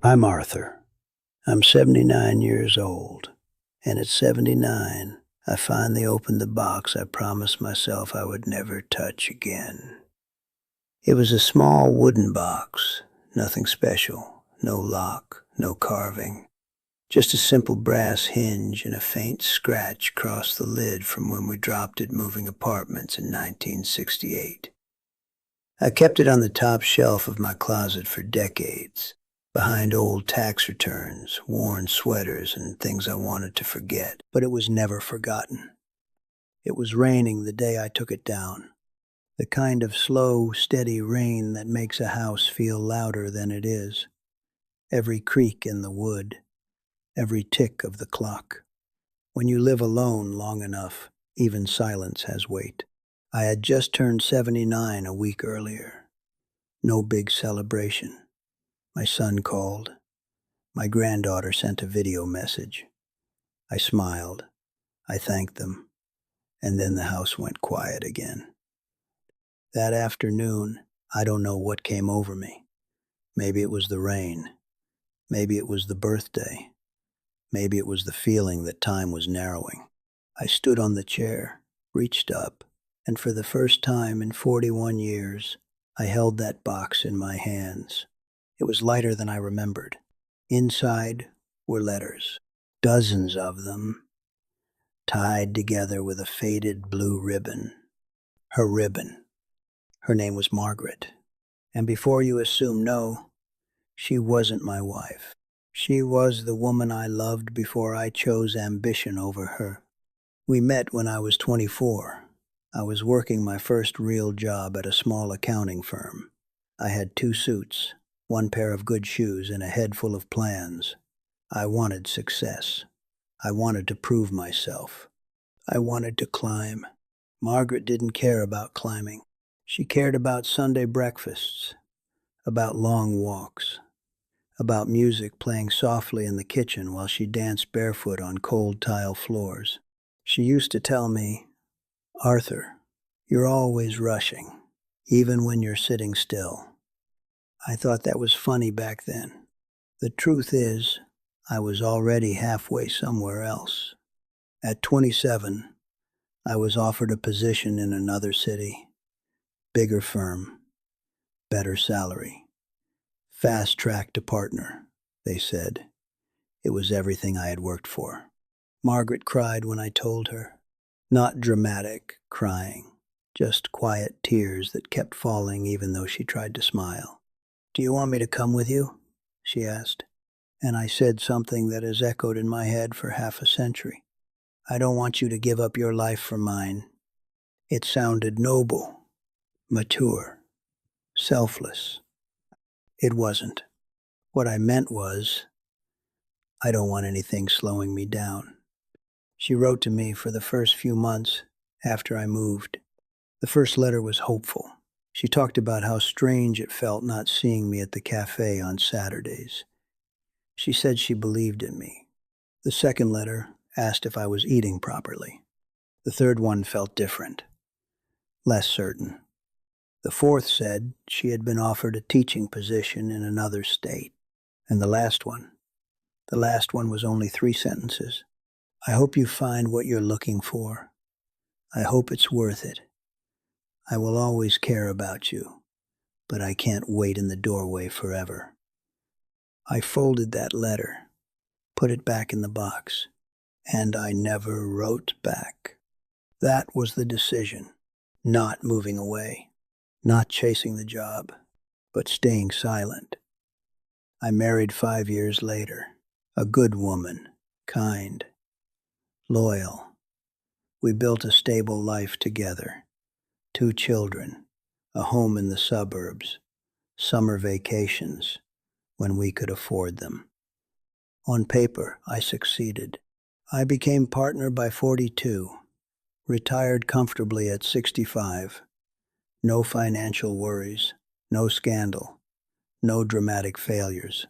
I'm Arthur. I'm 79 years old, and at 79, I finally opened the box I promised myself I would never touch again. It was a small wooden box, nothing special, no lock, no carving, just a simple brass hinge and a faint scratch across the lid from when we dropped it moving apartments in 1968. I kept it on the top shelf of my closet for decades, behind old tax returns, worn sweaters, and things I wanted to forget. But it was never forgotten. It was raining the day I took it down. The kind of slow, steady rain that makes a house feel louder than it is. Every creak in the wood, every tick of the clock. When you live alone long enough, even silence has weight. I had just turned 79 a week earlier. No big celebration. My son called. My granddaughter sent a video message. I smiled. I thanked them. And then the house went quiet again. That afternoon, I don't know what came over me. Maybe it was the rain. Maybe it was the birthday. Maybe it was the feeling that time was narrowing. I stood on the chair, reached up, and for the first time in 41 years, I held that box in my hands. It was lighter than I remembered. Inside were letters, dozens of them, tied together with a faded blue ribbon. Her ribbon. Her name was Margaret. And before you assume no, she wasn't my wife. She was the woman I loved before I chose ambition over her. We met when I was 24. I was working my first real job at a small accounting firm. I had 2 suits, 1 pair of good shoes, and a head full of plans. I wanted success. I wanted to prove myself. I wanted to climb. Margaret didn't care about climbing. She cared about Sunday breakfasts, about long walks, about music playing softly in the kitchen while she danced barefoot on cold tile floors. She used to tell me, "Arthur, you're always rushing, even when you're sitting still." I thought that was funny back then. The truth is, I was already halfway somewhere else. At 27, I was offered a position in another city, bigger firm, better salary. Fast track to partner, they said. It was everything I had worked for. Margaret cried when I told her. Not dramatic crying, just quiet tears that kept falling even though she tried to smile. "Do you want me to come with you?" she asked. And I said something that has echoed in my head for half a century. "I don't want you to give up your life for mine." It sounded noble, mature, selfless. It wasn't. What I meant was, I don't want anything slowing me down. She wrote to me for the first few months after I moved. The first letter was hopeful. She talked about how strange it felt not seeing me at the cafe on Saturdays. She said she believed in me. The second letter asked if I was eating properly. The third one felt different, less certain. The fourth said she had been offered a teaching position in another state. And the last one was only 3 sentences. "I hope you find what you're looking for. I hope it's worth it. I will always care about you, but I can't wait in the doorway forever." I folded that letter, put it back in the box, and I never wrote back. That was the decision. Not moving away, not chasing the job, but staying silent. I married 5 years later. A good woman, kind, loyal. We built a stable life together. 2 children, a home in the suburbs, summer vacations when we could afford them. On paper, I succeeded. I became partner by 42, retired comfortably at 65. No financial worries, no scandal, no dramatic failures.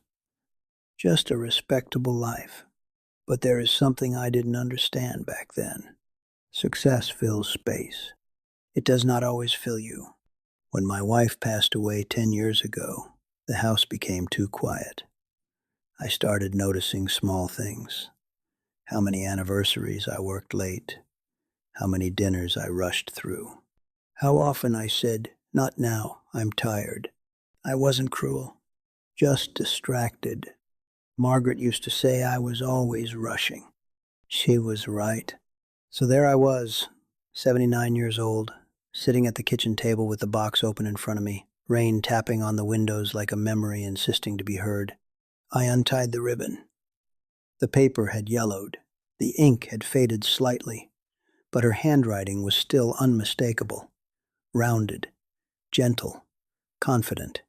Just a respectable life. But there is something I didn't understand back then. Success fills space. It does not always fill you. When my wife passed away 10 years ago, the house became too quiet. I started noticing small things. How many anniversaries I worked late, how many dinners I rushed through. How often I said, "Not now, I'm tired." I wasn't cruel, just distracted. Margaret used to say I was always rushing. She was right. So there I was, 79 years old, sitting at the kitchen table with the box open in front of me, rain tapping on the windows like a memory insisting to be heard. I untied the ribbon. The paper had yellowed. The ink had faded slightly, but her handwriting was still unmistakable, rounded, gentle, confident.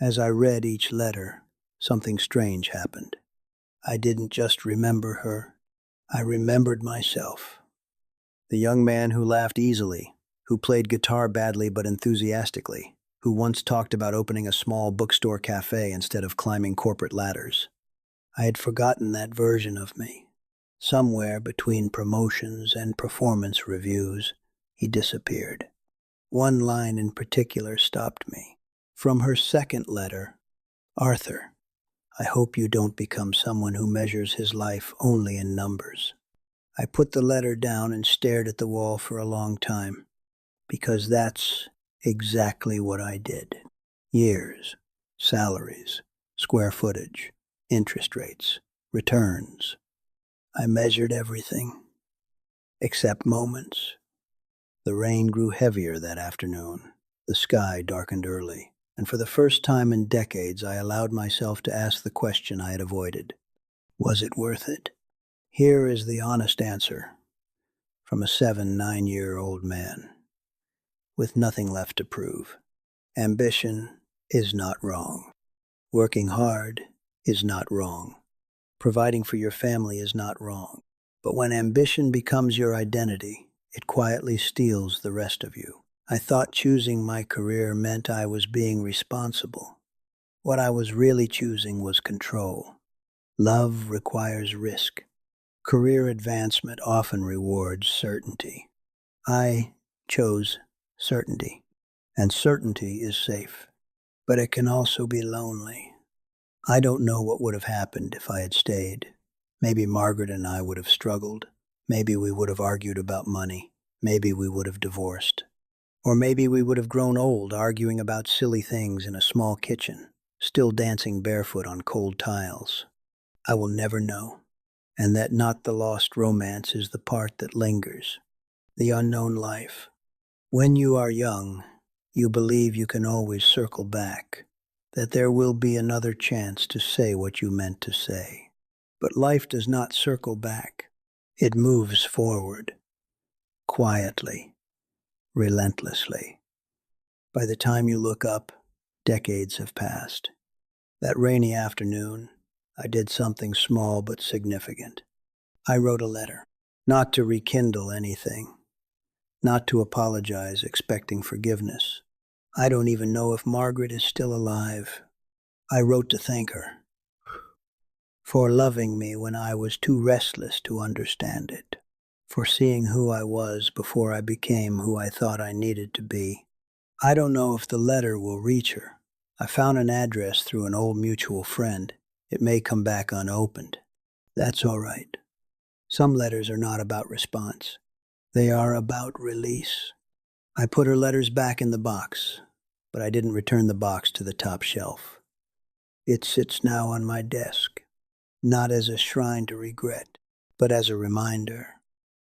As I read each letter, something strange happened. I didn't just remember her, I remembered myself. The young man who laughed easily, who played guitar badly but enthusiastically, who once talked about opening a small bookstore cafe instead of climbing corporate ladders. I had forgotten that version of me. Somewhere between promotions and performance reviews, he disappeared. One line in particular stopped me. From her second letter, "Arthur, I hope you don't become someone who measures his life only in numbers." I put the letter down and stared at the wall for a long time, because that's exactly what I did. Years, salaries, square footage, interest rates, returns. I measured everything, except moments. The rain grew heavier that afternoon. The sky darkened early, and for the first time in decades I allowed myself to ask the question I had avoided. Was it worth it? Here is the honest answer from a 9-year-old man with nothing left to prove. Ambition is not wrong. Working hard is not wrong. Providing for your family is not wrong. But when ambition becomes your identity, it quietly steals the rest of you. I thought choosing my career meant I was being responsible. What I was really choosing was control. Love requires risk. Career advancement often rewards certainty. I chose certainty, and certainty is safe, but it can also be lonely. I don't know what would have happened if I had stayed. Maybe Margaret and I would have struggled. Maybe we would have argued about money. Maybe we would have divorced. Or maybe we would have grown old arguing about silly things in a small kitchen, still dancing barefoot on cold tiles. I will never know. And that not the lost romance is the part that lingers, the unknown life. When you are young, you believe you can always circle back, that there will be another chance to say what you meant to say. But life does not circle back. It moves forward, quietly, relentlessly. By the time you look up, decades have passed. That rainy afternoon, I did something small but significant. I wrote a letter, not to rekindle anything, not to apologize expecting forgiveness. I don't even know if Margaret is still alive. I wrote to thank her for loving me when I was too restless to understand it, for seeing who I was before I became who I thought I needed to be. I don't know if the letter will reach her. I found an address through an old mutual friend. It may come back unopened. That's all right. Some letters are not about response. They are about release. I put her letters back in the box, but I didn't return the box to the top shelf. It sits now on my desk, not as a shrine to regret, but as a reminder.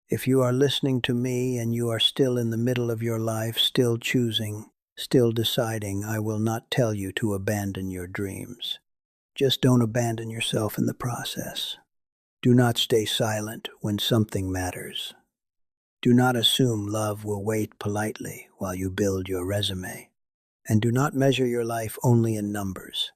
If you are listening to me and you are still in the middle of your life, still choosing, still deciding, I will not tell you to abandon your dreams. Just don't abandon yourself in the process. Do not stay silent when something matters. Do not assume love will wait politely while you build your resume. And do not measure your life only in numbers.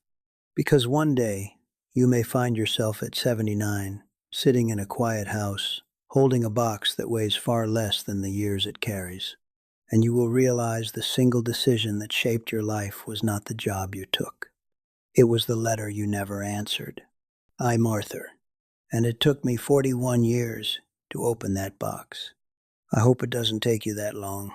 Because one day, you may find yourself at 79, sitting in a quiet house, holding a box that weighs far less than the years it carries. And you will realize the single decision that shaped your life was not the job you took. It was the letter you never answered. I'm Arthur, and it took me 41 years to open that box. I hope it doesn't take you that long.